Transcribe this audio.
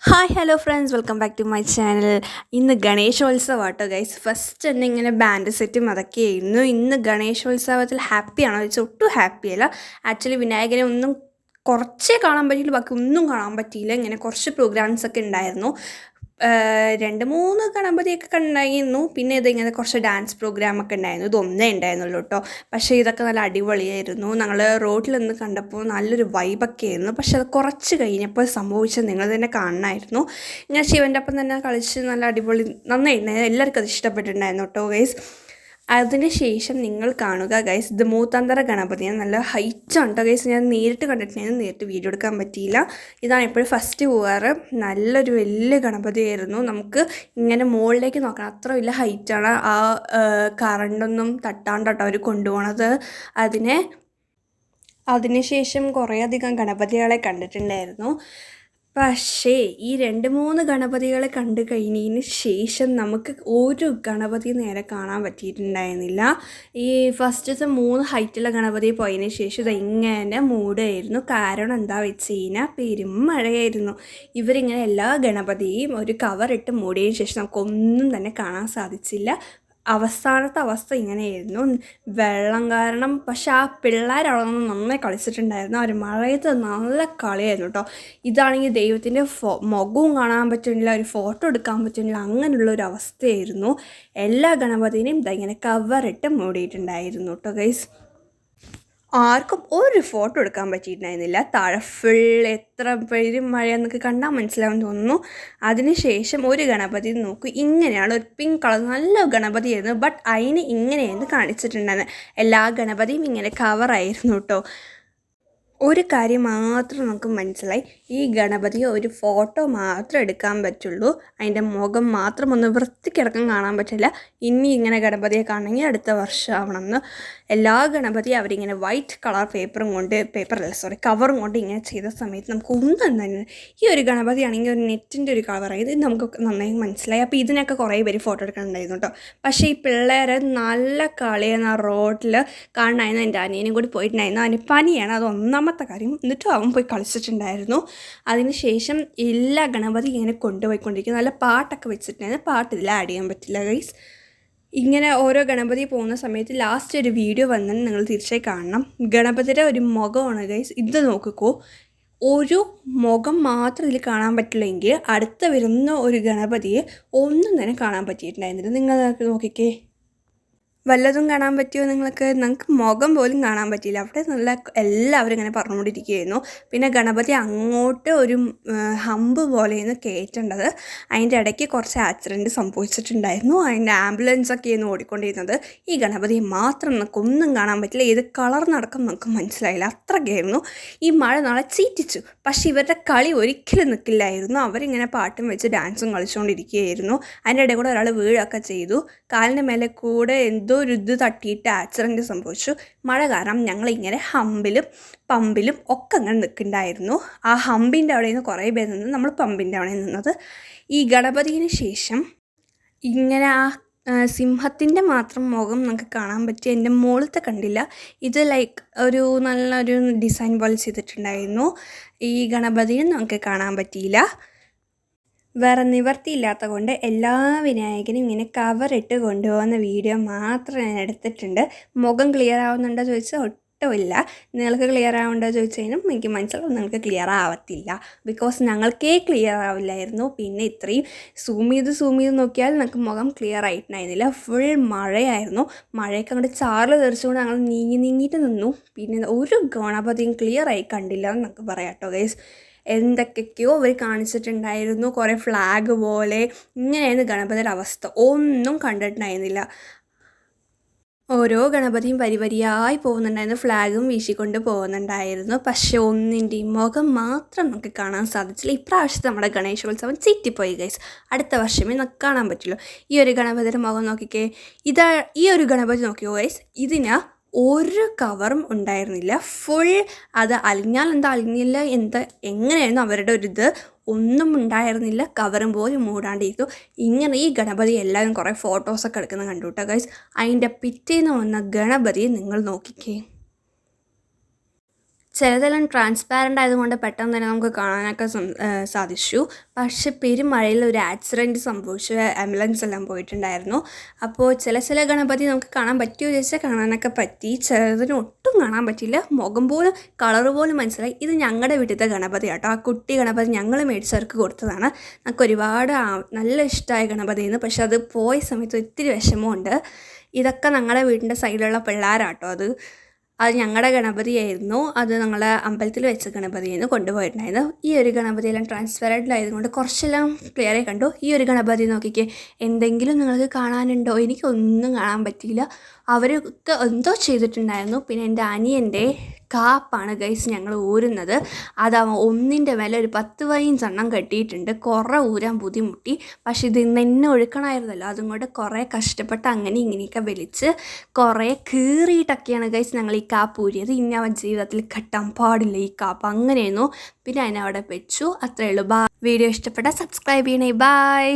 Hi hello friends, welcome back to my channel. ഇന്ന് ഗണേശോത്സവം ആട്ടോ guys. First തന്നെ ഇങ്ങനെ ബാൻഡ് സെറ്റും അതൊക്കെയായിരുന്നു. ഇന്ന് ഗണേശോത്സവത്തിൽ ഹാപ്പിയാണോ ചോദിച്ചാൽ ഒട്ടും ഹാപ്പിയല്ല. ആക്ച്വലി വിനായകനെ ഒന്നും കുറച്ചേ കാണാൻ പറ്റിയില്ല, ബാക്കി ഒന്നും കാണാൻ പറ്റിയില്ല. ഇങ്ങനെ കുറച്ച് പ്രോഗ്രാംസൊക്കെ ഉണ്ടായിരുന്നു. 2-3 ഗണപതിയൊക്കെ കണ്ടായിരുന്നു. പിന്നെ ഇതിങ്ങനെ കുറച്ച് ഡാൻസ് പ്രോഗ്രാമൊക്കെ ഉണ്ടായിരുന്നു. ഇതൊന്നേ ഉണ്ടായിരുന്നുള്ളൂ കേട്ടോ. പക്ഷേ ഇതൊക്കെ നല്ല അടിപൊളിയായിരുന്നു. ഞങ്ങൾ റോഡിൽ നിന്ന് കണ്ടപ്പോൾ നല്ലൊരു വൈബൊക്കെ ആയിരുന്നു. പക്ഷെ അത് കുറച്ച് കഴിഞ്ഞപ്പോൾ സംഭവിച്ചത് നിങ്ങൾ തന്നെ കാണണമായിരുന്നു. ഇങ്ങനെ ശിവൻ്റെ ഒപ്പം തന്നെ കളിച്ച് നല്ല അടിപൊളി നന്നായിട്ടുണ്ടായിരുന്നു. എല്ലാവർക്കും അത് ഇഷ്ടപ്പെട്ടിട്ടുണ്ടായിരുന്നു കേട്ടോ ഗൈസ്. അതിന് ശേഷം നിങ്ങൾ കാണുക ഗൈസ്, ഇത് മൂത്താന്തര ഗണപതിയാണ്. നല്ല ഹൈറ്റാണ് കേട്ടോ ഗൈസ്. ഞാൻ നേരിട്ട് കണ്ടിട്ടുണ്ടായിരുന്നു, നേരിട്ട് വീഡിയോ എടുക്കാൻ പറ്റിയില്ല. ഇതാണ് എപ്പോഴും ഫസ്റ്റ് പോകാറ്. നല്ലൊരു വലിയ ഗണപതിയായിരുന്നു. നമുക്ക് ഇങ്ങനെ മുകളിലേക്ക് നോക്കണം, അത്ര വലിയ ഹൈറ്റാണ്. ആ കറണ്ടൊന്നും തട്ടാണ്ടട്ടോ അവർ കൊണ്ടുപോകണത്. അതിനുശേഷം കുറേയധികം ഗണപതികളെ കണ്ടിട്ടുണ്ടായിരുന്നു. പക്ഷേ ഈ 2-3 ഗണപതികളെ കണ്ടു കഴിഞ്ഞതിന് ശേഷം നമുക്ക് ഒരു ഗണപതി നേരെ കാണാൻ പറ്റിയിട്ടുണ്ടായിരുന്നില്ല. ഈ ഫസ്റ്റത്തെ 3 ഹൈറ്റുള്ള ഗണപതി പോയതിന് ശേഷം ഇതെങ്ങനെ മൂടുമായിരുന്നു. കാരണം എന്താ വെച്ച് കഴിഞ്ഞാൽ പെരും മഴയായിരുന്നു. ഇവരിങ്ങനെ എല്ലാ ഗണപതിയും ഒരു കവറിട്ട് മൂടിയതിന് ശേഷം നമുക്കൊന്നും തന്നെ കാണാൻ സാധിച്ചില്ല. അവസാനത്തെ അവസ്ഥ ഇങ്ങനെയായിരുന്നു, വെള്ളം കാരണം. പക്ഷെ ആ പിള്ളേർ അവിടെ നിന്ന് നന്നായി കളിച്ചിട്ടുണ്ടായിരുന്നു. അവർ മഴയത്ത് നല്ല കളിയായിരുന്നു കേട്ടോ. ഇതാണെങ്കിൽ ദൈവത്തിൻ്റെ മുഖവും കാണാൻ പറ്റുന്നില്ല, ഒരു ഫോട്ടോ എടുക്കാൻ പറ്റുന്നില്ല, അങ്ങനെയുള്ളൊരു അവസ്ഥയായിരുന്നു. എല്ലാ ഗണപതിനെയും ഇങ്ങനെ കവറിട്ട് മൂടിയിട്ടുണ്ടായിരുന്നു കേട്ടോ ഗൈസ്. ആർക്കും ഒരു ഫോട്ടോ എടുക്കാൻ പറ്റിയിട്ടുണ്ടായിരുന്നില്ല. താഴെ ഫുൾ എത്ര പേര് മഴയെന്നൊക്കെ കണ്ടാൽ മനസ്സിലാവും തോന്നുന്നു. അതിനുശേഷം ഒരു ഗണപതി നോക്കൂ, ഇങ്ങനെയാണ് ഒരു പിങ്ക് കളർ നല്ല ഗണപതിയായിരുന്നു. ബട്ട് അതിന് ഇങ്ങനെയായിരുന്നു കാണിച്ചിട്ടുണ്ടായിരുന്നത്. എല്ലാ ഗണപതിയും ഇങ്ങനെ കവറായിരുന്നു കേട്ടോ. ഒരു കാര്യം മാത്രം നമുക്ക് മനസ്സിലായി, ഈ ഗണപതിയെ ഒരു ഫോട്ടോ മാത്രം എടുക്കാൻ പറ്റുള്ളൂ. അതിൻ്റെ മുഖം മാത്രം ഒന്ന് വൃത്തിക്കിടക്കം കാണാൻ പറ്റില്ല. ഇനി ഇങ്ങനെ ഗണപതിയെ കാണണമെങ്കിൽ അടുത്ത വർഷം ആവണമെന്ന്. എല്ലാ ഗണപതിയും അവരിങ്ങനെ വൈറ്റ് കളർ കവറും കൊണ്ട് ഇങ്ങനെ ചെയ്ത സമയത്ത് നമുക്ക് ഒന്നും തന്നെ, ഈ ഒരു ഗണപതി ആണെങ്കിൽ ഒരു നെറ്റിൻ്റെ ഒരു കവറായി, ഇത് നമുക്ക് നന്നായി മനസ്സിലായി. അപ്പോൾ ഇതിനൊക്കെ കുറേ പേര് ഫോട്ടോ എടുക്കാനുണ്ടായിരുന്നു കേട്ടോ. പക്ഷേ ഈ പിള്ളേരെ നല്ല കളിയെന്ന റോഡിൽ കാണാനായിരുന്നു. എൻ്റെ അനിയനും കൂടി പോയിട്ടുണ്ടായിരുന്നു. അതിന് പനിയാണ്, അത് ഒന്നാമത്തെ കാര്യം. എന്നിട്ടും അവൻ പോയി കളിച്ചിട്ടുണ്ടായിരുന്നു. അതിനുശേഷം എല്ലാ ഗണപതി ഇങ്ങനെ കൊണ്ടുപോയിക്കൊണ്ടിരിക്കുന്നു. നല്ല പാട്ടൊക്കെ വെച്ചിട്ടുണ്ടായിരുന്നു. പാട്ട് ഇതിൽ ആഡ് ചെയ്യാൻ പറ്റില്ല ഗൈസ്. ഇങ്ങനെ ഓരോ ഗണപതി പോകുന്ന സമയത്ത് ലാസ്റ്റ് ഒരു വീഡിയോ വന്നാൽ നിങ്ങൾ തീർച്ചയായും കാണണം. ഗണപതിയുടെ ഒരു മുഖമാണ് ഗൈസ്. ഇത് നോക്കിക്കോ, ഒരു മുഖം മാത്രം ഇതിൽ കാണാൻ പറ്റില്ലെങ്കിൽ അടുത്ത വരുന്ന ഒരു ഗണപതിയെ ഒന്നും തന്നെ കാണാൻ പറ്റിയിട്ടുണ്ടായിരുന്നില്ല. നിങ്ങൾ നോക്കിക്കേ, വല്ലതും കാണാൻ പറ്റുമോ ഞങ്ങൾക്ക് മുഖം പോലും കാണാൻ പറ്റിയില്ല. അവിടെ നല്ല എല്ലാവരും ഇങ്ങനെ പറഞ്ഞുകൊണ്ടിരിക്കുകയായിരുന്നു. പിന്നെ ഗണപതി അങ്ങോട്ട് ഒരു ഹമ്പ് പോലെയാണ് കയറ്റേണ്ടത്. അതിൻ്റെ ഇടയ്ക്ക് കുറച്ച് ആക്സിഡൻറ്റ് സംഭവിച്ചിട്ടുണ്ടായിരുന്നു. അതിൻ്റെ ആംബുലൻസൊക്കെയായിരുന്നു ഓടിക്കൊണ്ടിരുന്നത്. ഈ ഗണപതിയെ മാത്രം നമുക്ക് ഒന്നും കാണാൻ പറ്റില്ല. ഏത് കളർ നടക്കും നമുക്ക് മനസ്സിലായില്ല, അത്രയ്ക്കായിരുന്നു. ഈ മഴ നാളെ ചീറ്റിച്ചു. പക്ഷേ ഇവരുടെ കളി ഒരിക്കലും നിൽക്കില്ലായിരുന്നു. അവരിങ്ങനെ പാട്ടും വെച്ച് ഡാൻസും കളിച്ചുകൊണ്ടിരിക്കുകയായിരുന്നു. അതിൻ്റെ ഇടയിൽ കൂടെ ഒരാൾ വീഴൊക്കെ ചെയ്തു. കാലിൻ്റെ മേലെ കൂടെ എന്തോ ഒരു ഇത് തട്ടിയിട്ട് ആക്സിഡൻറ്റ് സംഭവിച്ചു. മഴ കാരണം ഞങ്ങളിങ്ങനെ ഹമ്പിലും പമ്പിലും ഒക്കെ അങ്ങനെ നിൽക്കുന്നുണ്ടായിരുന്നു. ആ ഹമ്പിൻ്റെ അവിടെ നിന്ന് കുറേ പേര് നിന്ന്, നമ്മൾ പമ്പിൻ്റെ അവിടെ നിന്നത്. ഈ ഗണപതിന് ശേഷം ഇങ്ങനെ ആ സിംഹത്തിൻ്റെ മാത്രം മുഖം നമുക്ക് കാണാൻ പറ്റി. എൻ്റെ മുകളിലത്തെ കണ്ടില്ല. ഇത് ലൈക്ക് ഒരു നല്ലൊരു ഡിസൈൻ പോലെ ചെയ്തിട്ടുണ്ടായിരുന്നു. ഈ ഗണപതിയും നമുക്ക് കാണാൻ പറ്റിയില്ല. വേറെ നിവർത്തിയില്ലാത്ത കൊണ്ട് എല്ലാ വിനായകനും ഇങ്ങനെ കവറിട്ട് കൊണ്ടുപോകുന്ന വീഡിയോ മാത്രം ഞാൻ എടുത്തിട്ടുണ്ട്. മുഖം ക്ലിയർ ആവുന്നുണ്ടോ ചോദിച്ചാൽ ഒട്ടുമില്ല. നിങ്ങൾക്ക് ക്ലിയർ ആവുന്നുണ്ടോ ചോദിച്ചു കഴിഞ്ഞാൽ എനിക്ക് മനസ്സിലാവും നിങ്ങൾക്ക് ക്ലിയർ ആവത്തില്ല. ബിക്കോസ് ഞങ്ങൾക്കേ ക്ലിയർ ആവില്ലായിരുന്നു. പിന്നെ ഇത്രയും സൂം ചെയ്ത് നോക്കിയാൽ നമുക്ക് മുഖം ക്ലിയർ ആയിട്ടുണ്ടായിരുന്നില്ല. ഫുൾ മഴയായിരുന്നു. മഴയൊക്കെ അങ്ങോട്ട് ചാറിൽ തെറിച്ചുകൊണ്ട് ഞങ്ങൾ നീങ്ങിയിട്ട് നിന്നു. പിന്നെ ഒരു ഗണപതിയും ക്ലിയർ ആയി കണ്ടില്ല എന്ന് നമുക്ക് പറയാം കേട്ടോ ഗൈസ്. എന്തൊക്കെയോ അവർ കാണിച്ചിട്ടുണ്ടായിരുന്നു. കുറേ ഫ്ലാഗ് പോലെ ഇങ്ങനെയായിരുന്നു ഗണപതിയുടെ അവസ്ഥ. ഒന്നും കണ്ടിട്ടുണ്ടായിരുന്നില്ല. ഓരോ ഗണപതിയും വരിയായി പോകുന്നുണ്ടായിരുന്നു, ഫ്ലാഗും വീശിക്കൊണ്ട് പോകുന്നുണ്ടായിരുന്നു. പക്ഷേ ഒന്നിൻ്റെയും മുഖം മാത്രം നമുക്ക് കാണാൻ സാധിച്ചില്ല. ഇപ്രാവശ്യത്തെ നമ്മുടെ ഗണേശോത്സവം ചീറ്റിപ്പോയി ഗൈസ്. അടുത്ത വർഷമേ നമുക്ക് കാണാൻ പറ്റുള്ളൂ. ഈ ഒരു ഗണപതിയുടെ മുഖം നോക്കിക്കേ. ഈ ഒരു ഗണപതി നോക്കിയോ ഗൈസ്, ഇതിന് ഒരു കവറും ഉണ്ടായിരുന്നില്ല. ഫുൾ അത് അലിഞ്ഞാൽ എന്താ അലിഞ്ഞില്ല എങ്ങനെയായിരുന്നു അവരുടെ ഒരിത്, ഒന്നും ഉണ്ടായിരുന്നില്ല. കവറും പോലും മൂടാണ്ടിരിക്കും. ഇങ്ങനെ ഈ ഗണപതി എല്ലാവരും കുറേ ഫോട്ടോസൊക്കെ എടുക്കുന്നത് കണ്ടു കേട്ടോ ഗൈസ്. അതിൻ്റെ പിറ്റേന്ന് വന്ന ഗണപതിയെ നിങ്ങൾ നോക്കിക്കേ. ചിലതെല്ലാം ട്രാൻസ്പാരൻ്റ് ആയതുകൊണ്ട് പെട്ടെന്ന് തന്നെ നമുക്ക് കാണാനൊക്കെ സാധിച്ചു. പക്ഷെ പെരുമഴയിൽ ഒരു ആക്സിഡൻറ്റ് സംഭവിച്ചു, ആംബുലൻസ് എല്ലാം പോയിട്ടുണ്ടായിരുന്നു. അപ്പോൾ ചില ഗണപതി നമുക്ക് കാണാൻ പറ്റുമോ ചോദിച്ചാൽ കാണാനൊക്കെ പറ്റി, ചിലതിന് ഒട്ടും കാണാൻ പറ്റിയില്ല. മുഖം പോലും കളറ് പോലും മനസ്സിലായി. ഇത് ഞങ്ങളുടെ വീട്ടിലത്തെ ഗണപതി കേട്ടോ. ആ കുട്ടി ഗണപതി ഞങ്ങൾ മേടിച്ചവർക്ക് കൊടുത്തതാണ്. നമുക്ക് ഒരുപാട് നല്ല ഇഷ്ടമായ ഗണപതിയെന്ന്. പക്ഷെ അത് പോയ സമയത്ത് ഒത്തിരി വിഷമമുണ്ട്. ഇതൊക്കെ ഞങ്ങളുടെ വീടിൻ്റെ സൈഡിലുള്ള പിള്ളേരാട്ടോ. അത് ഞങ്ങളുടെ ഗണപതിയായിരുന്നു. അത് ഞങ്ങൾ അമ്പലത്തിൽ വെച്ച ഗണപതിയായിരുന്നു കൊണ്ടുപോയിട്ടുണ്ടായിരുന്നു. ഈ ഒരു ഗണപതിയെല്ലാം ട്രാൻസ്പെറൻ്റായതുകൊണ്ട് കുറച്ചെല്ലാം ക്ലിയറായി കണ്ടു. ഈ ഒരു ഗണപതി നോക്കിക്കേ, എന്തെങ്കിലും നിങ്ങൾക്ക് കാണാനുണ്ടോ? എനിക്കൊന്നും കാണാൻ പറ്റിയില്ല. അവരൊക്കെ എന്തോ ചെയ്തിട്ടുണ്ടായിരുന്നു. പിന്നെ എൻ്റെ അനിയൻ്റെ കാപ്പാണ് ഗൈസ് ഞങ്ങൾ ഊരുന്നത്. അത് ഒന്നിൻ്റെ മേലെ ഒരു 10-15 കെട്ടിയിട്ടുണ്ട്. കുറേ ഊരാൻ ബുദ്ധിമുട്ടി. പക്ഷേ ഇത് ഇന്ന് എന്നെ ഒഴുക്കണമായിരുന്നല്ലോ, അതുകൊണ്ട് കുറേ കഷ്ടപ്പെട്ട് അങ്ങനെ ഇങ്ങനെയൊക്കെ വലിച്ച് കുറേ കീറിയിട്ടൊക്കെയാണ് ഗൈസ് ഞങ്ങൾ ഈ കാപ്പ് ഊരിയത്. ഇനി അവൻ ജീവിതത്തിൽ കെട്ടാൻ പാടില്ല ഈ കാപ്പ്, അങ്ങനെയായിരുന്നു. പിന്നെ അതിനവിടെ വെച്ചു. അത്രയേ ഉള്ളൂ. വീഡിയോ ഇഷ്ടപ്പെട്ടാൽ സബ്സ്ക്രൈബ് ചെയ്യണേ. ബായ്.